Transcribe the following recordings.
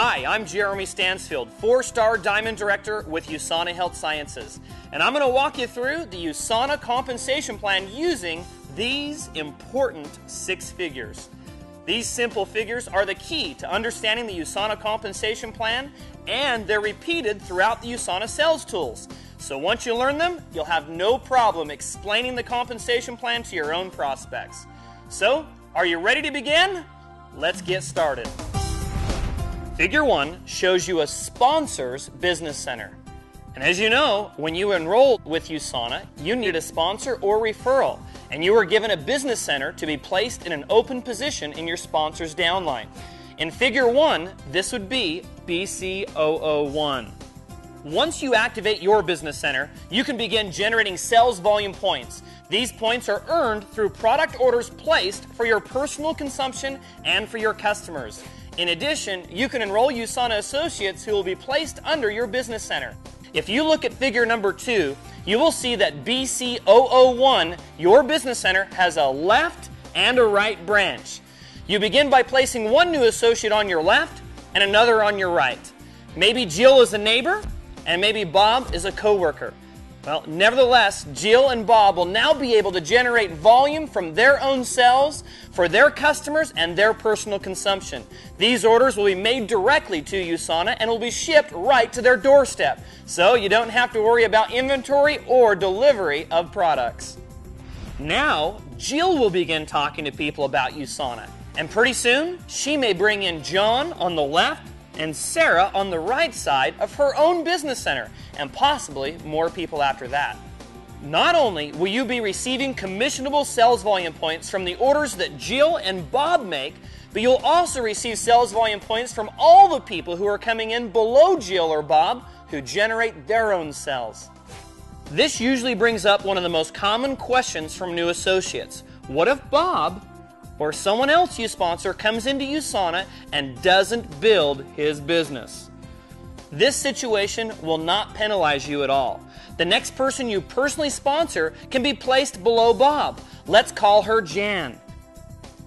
Hi, I'm Jeremy Stansfield, 4-star Diamond Director with USANA Health Sciences, and I'm going to walk you through the USANA compensation plan using these important 6 figures. These simple figures are the key to understanding the USANA compensation plan, and they're repeated throughout the USANA sales tools. So once you learn them, you'll have no problem explaining the compensation plan to your own prospects. So, are you ready to begin? Let's get started. Figure 1 shows you a sponsor's business center. And as you know, when you enrolled with USANA, you needed a sponsor or referral, and you were given a business center to be placed in an open position in your sponsor's downline. In Figure 1, this would be BC001. Once you activate your business center, you can begin generating sales volume points. These points are earned through product orders placed for your personal consumption and for your customers. In addition, you can enroll USANA associates who will be placed under your business center. If you look at figure number 2, you will see that BC001, your business center, has a left and a right branch. You begin by placing one new associate on your left and another on your right. Maybe Jill is a neighbor and maybe Bob is a coworker. Well, nevertheless, Jill and Bob will now be able to generate volume from their own sales for their customers and their personal consumption. These orders will be made directly to USANA and will be shipped right to their doorstep, so you don't have to worry about inventory or delivery of products. Now, Jill will begin talking to people about USANA, and pretty soon, she may bring in John on the left and Sarah on the right side of her own business center, and possibly more people after that. Not only will you be receiving commissionable sales volume points from the orders that Jill and Bob make, but you'll also receive sales volume points from all the people who are coming in below Jill or Bob who generate their own sales. This usually brings up one of the most common questions from new associates. What if Bob or someone else you sponsor comes into USANA and doesn't build his business? This situation will not penalize you at all. The next person you personally sponsor can be placed below Bob. Let's call her Jan.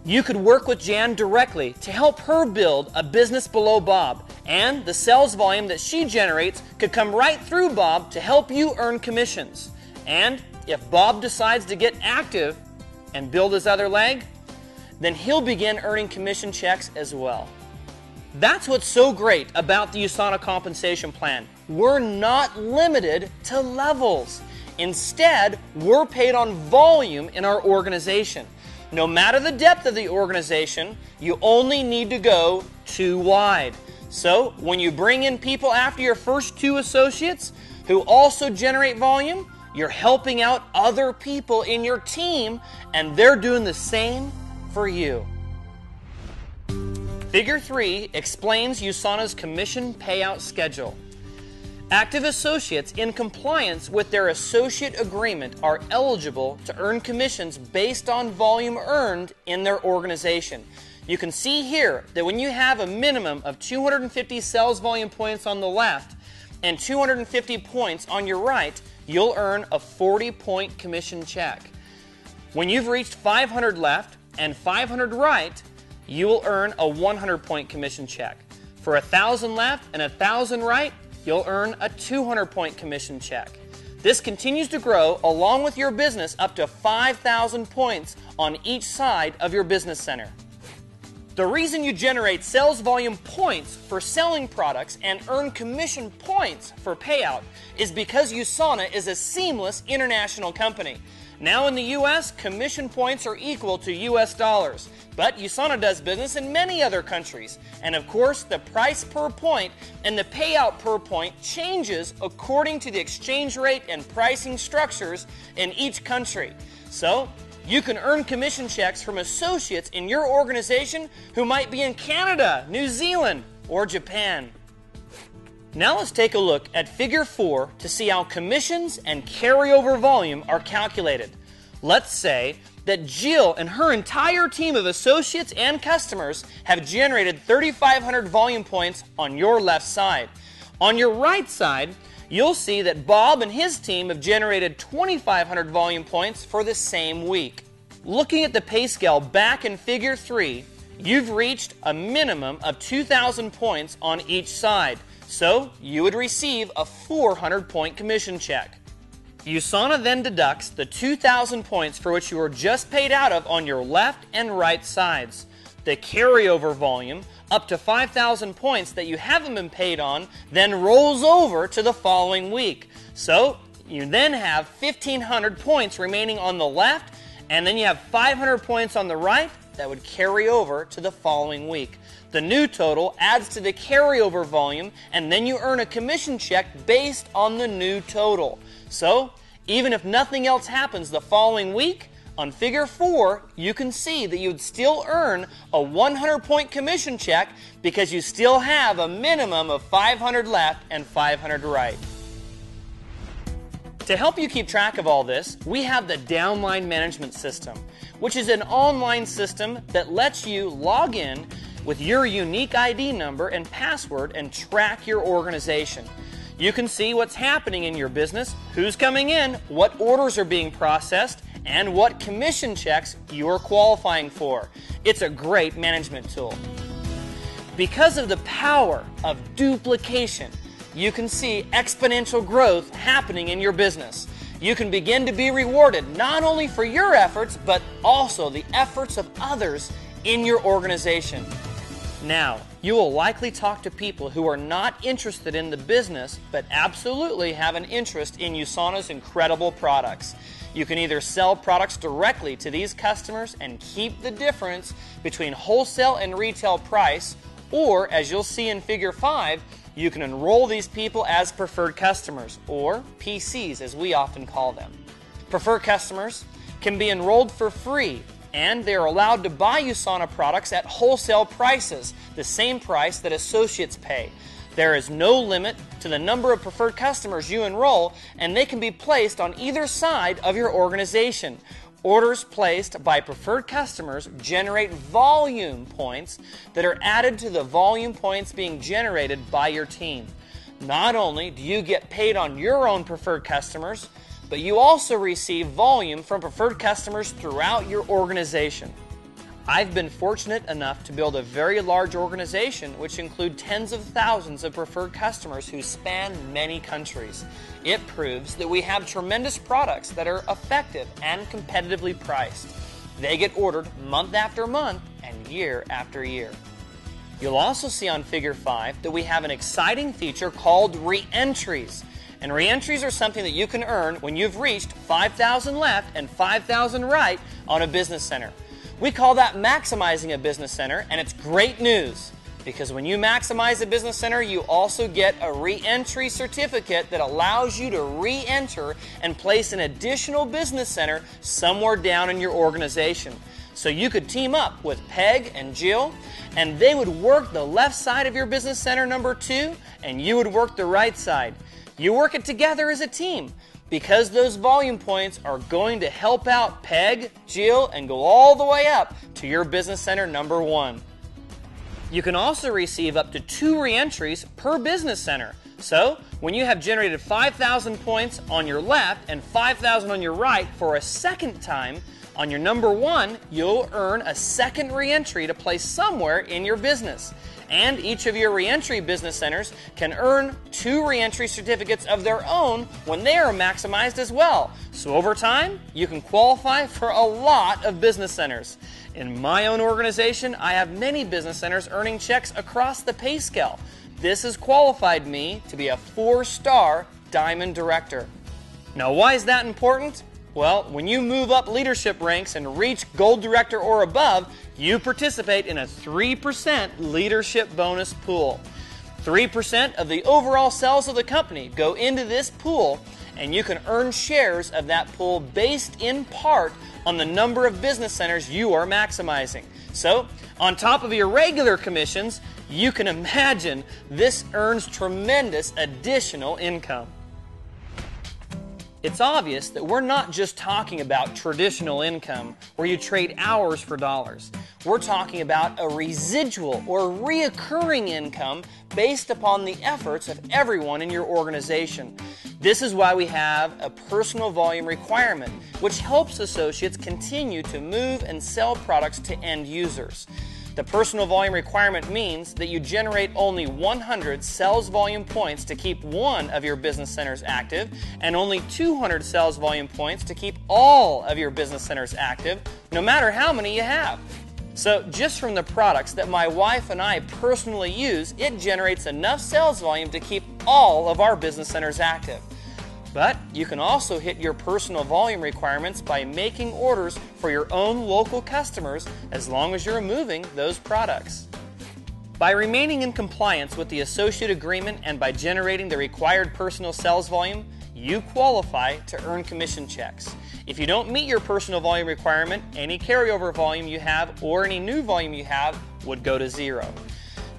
You could work with Jan directly to help her build a business below Bob, and the sales volume that she generates could come right through Bob to help you earn commissions. And if Bob decides to get active and build his other leg, then he'll begin earning commission checks as well. That's what's so great about the USANA compensation plan. We're not limited to levels. Instead, we're paid on volume in our organization. No matter the depth of the organization, you only need to go too wide. So, when you bring in people after your first 2 associates who also generate volume, you're helping out other people in your team, and they're doing the same for you. Figure 3 explains USANA's commission payout schedule. Active associates in compliance with their associate agreement are eligible to earn commissions based on volume earned in their organization. You can see here that when you have a minimum of 250 sales volume points on the left and 250 points on your right, you'll earn a 40-point commission check. When you've reached 500 left and 500 right, you will earn a 100-point commission check. For 1,000 left and 1,000 right, you'll earn a 200-point commission check. This continues to grow along with your business up to 5,000 points on each side of your business center. The reason you generate sales volume points for selling products and earn commission points for payout is because USANA is a seamless international company. Now in the U.S., commission points are equal to U.S. dollars, but USANA does business in many other countries. And of course, the price per point and the payout per point changes according to the exchange rate and pricing structures in each country. So, you can earn commission checks from associates in your organization who might be in Canada, New Zealand, or Japan. Now let's take a look at Figure 4 to see how commissions and carryover volume are calculated. Let's say that Jill and her entire team of associates and customers have generated 3,500 volume points on your left side. On your right side, you'll see that Bob and his team have generated 2,500 volume points for the same week. Looking at the pay scale back in Figure 3, You've reached a minimum of 2,000 points on each side, so you would receive a 400-point commission check. USANA then deducts the 2,000 points for which you were just paid out of on your left and right sides. The carryover volume, up to 5,000 points that you haven't been paid on, then rolls over to the following week. So you then have 1,500 points remaining on the left, and then you have 500 points on the right that would carry over to the following week. The new total adds to the carryover volume, and then you earn a commission check based on the new total. So, even if nothing else happens the following week, on Figure 4, you can see that you'd still earn a 100-point commission check because you still have a minimum of 500 left and 500 right. To help you keep track of all this, we have the Downline Management System, which is an online system that lets you log in with your unique ID number and password and track your organization. You can see what's happening in your business, who's coming in, what orders are being processed, and what commission checks you are qualifying for. It's a great management tool. Because of the power of duplication, you can see exponential growth happening in your business. You can begin to be rewarded not only for your efforts, but also the efforts of others in your organization. Now, you will likely talk to people who are not interested in the business, but absolutely have an interest in USANA's incredible products. You can either sell products directly to these customers and keep the difference between wholesale and retail price, or, as you'll see in Figure 5, you can enroll these people as preferred customers, or PCs as we often call them. Preferred customers can be enrolled for free, and they are allowed to buy USANA products at wholesale prices, the same price that associates pay. There is no limit to the number of preferred customers you enroll, and they can be placed on either side of your organization. Orders placed by preferred customers generate volume points that are added to the volume points being generated by your team. Not only do you get paid on your own preferred customers, but you also receive volume from preferred customers throughout your organization. I've been fortunate enough to build a very large organization which includes tens of thousands of preferred customers who span many countries. It proves that we have tremendous products that are effective and competitively priced. They get ordered month after month and year after year. You'll also see on Figure 5 that we have an exciting feature called re-entries. And re-entries are something that you can earn when you've reached 5,000 left and 5,000 right on a business center. We call that maximizing a business center, and it's great news because when you maximize a business center, you also get a re-entry certificate that allows you to re-enter and place an additional business center somewhere down in your organization. So you could team up with Peg and Jill, and they would work the left side of your business center number 2, and you would work the right side. You work it together as a team because those volume points are going to help out Peg, Jill, and go all the way up to your business center number 1. You can also receive up to 2 re-entries per business center. So, when you have generated 5,000 points on your left and 5,000 on your right for a second time, on your number 1, you'll earn a second re-entry to place somewhere in your business. And each of your re-entry business centers can earn 2 re-entry certificates of their own when they are maximized as well. So over time, you can qualify for a lot of business centers. In my own organization, I have many business centers earning checks across the pay scale. This has qualified me to be a 4-star Diamond Director. Now, why is that important? Well, when you move up leadership ranks and reach Gold Director or above, you participate in a 3% leadership bonus pool. 3% of the overall sales of the company go into this pool, and you can earn shares of that pool based in part on the number of business centers you are maximizing. So, on top of your regular commissions, you can imagine this earns tremendous additional income. It's obvious that we're not just talking about traditional income where you trade hours for dollars. We're talking about a residual or reoccurring income based upon the efforts of everyone in your organization. This is why we have a personal volume requirement, which helps associates continue to move and sell products to end users. The personal volume requirement means that you generate only 100 sales volume points to keep one of your business centers active and only 200 sales volume points to keep all of your business centers active, no matter how many you have. So just from the products that my wife and I personally use, it generates enough sales volume to keep all of our business centers active. But you can also hit your personal volume requirements by making orders for your own local customers as long as you're moving those products. By remaining in compliance with the associate agreement and by generating the required personal sales volume, you qualify to earn commission checks. If you don't meet your personal volume requirement, any carryover volume you have or any new volume you have would go to zero.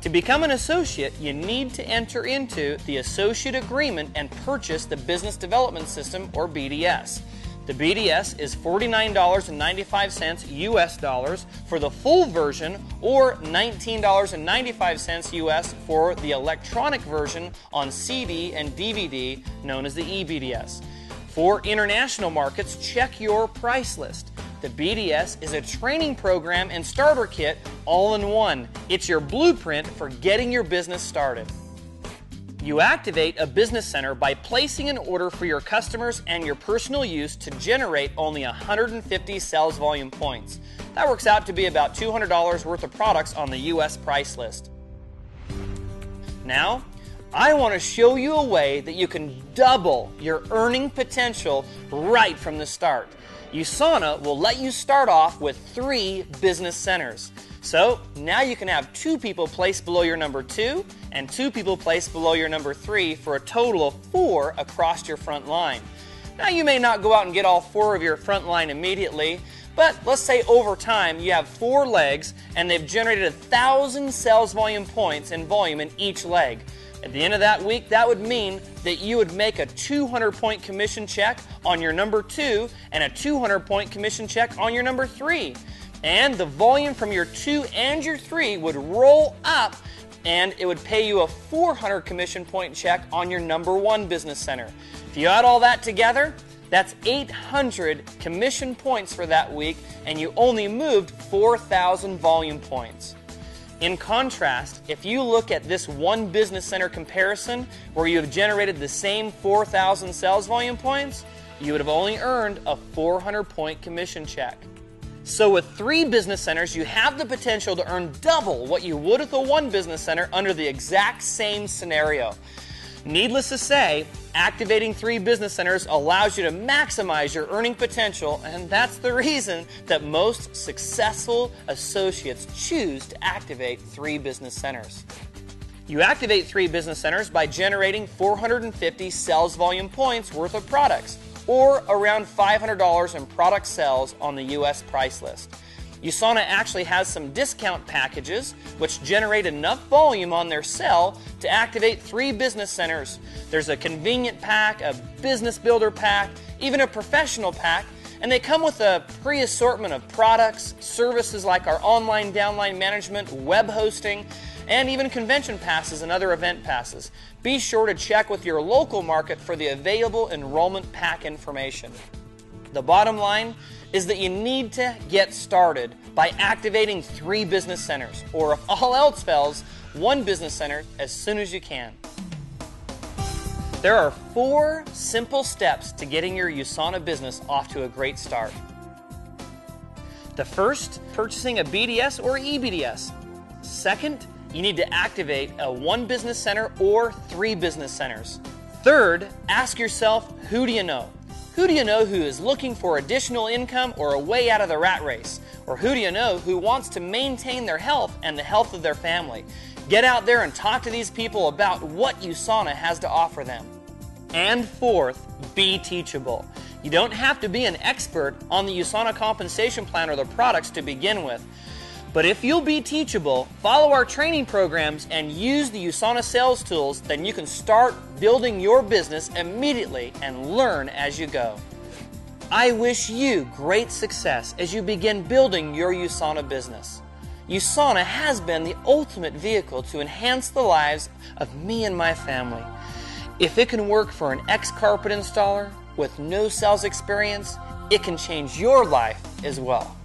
To become an associate, you need to enter into the associate agreement and purchase the Business Development System, or BDS. The BDS is $49.95 US dollars for the full version, or $19.95 US for the electronic version on CD and DVD, known as the eBDS. For international markets, check your price list. The BDS is a training program and starter kit all in one. It's your blueprint for getting your business started. You activate a business center by placing an order for your customers and your personal use to generate only 150 sales volume points. That works out to be about $200 worth of products on the US price list. Now, I want to show you a way that you can double your earning potential right from the start. USANA will let you start off with 3 business centers. So now you can have 2 people placed below your number 2 and 2 people placed below your number 3 for a total of 4 across your front line. Now you may not go out and get all 4 of your front line immediately, but let's say over time you have 4 legs and they've generated 1,000 sales volume points in volume in each leg. At the end of that week, that would mean that you would make a 200-point commission check on your number 2 and a 200-point commission check on your number 3. And the volume from your 2 and your 3 would roll up and it would pay you a 400 commission point check on your number 1 business center. If you add all that together, that's 800 commission points for that week, and you only moved 4,000 volume points. In contrast, if you look at this one business center comparison where you have generated the same 4,000 sales volume points, you would have only earned a 400-point commission check. So with 3 business centers, you have the potential to earn double what you would with a 1 business center under the exact same scenario. Needless to say, activating 3 business centers allows you to maximize your earning potential, and that's the reason that most successful associates choose to activate 3 business centers. You activate 3 business centers by generating 450 sales volume points worth of products, or around $500 in product sales on the US price list. USANA actually has some discount packages which generate enough volume on their cell to activate 3 business centers. There's a convenient pack, a business builder pack, even a professional pack, and they come with a pre-assortment of products, services like our online downline management, web hosting, and even convention passes and other event passes. Be sure to check with your local market for the available enrollment pack information. The bottom line is that you need to get started by activating 3 business centers, or if all else fails, 1 business center as soon as you can. There are 4 simple steps to getting your USANA business off to a great start. The first, purchasing a BDS or eBDS. Second, you need to activate a 1 business center or 3 business centers. Third, ask yourself, who do you know? Who do you know who is looking for additional income or a way out of the rat race? Or who do you know who wants to maintain their health and the health of their family? Get out there and talk to these people about what USANA has to offer them. And fourth, be teachable. You don't have to be an expert on the USANA compensation plan or the products to begin with. But if you'll be teachable, follow our training programs, and use the USANA sales tools, then you can start building your business immediately and learn as you go. I wish you great success as you begin building your USANA business. USANA has been the ultimate vehicle to enhance the lives of me and my family. If it can work for an ex-carpet installer with no sales experience, it can change your life as well.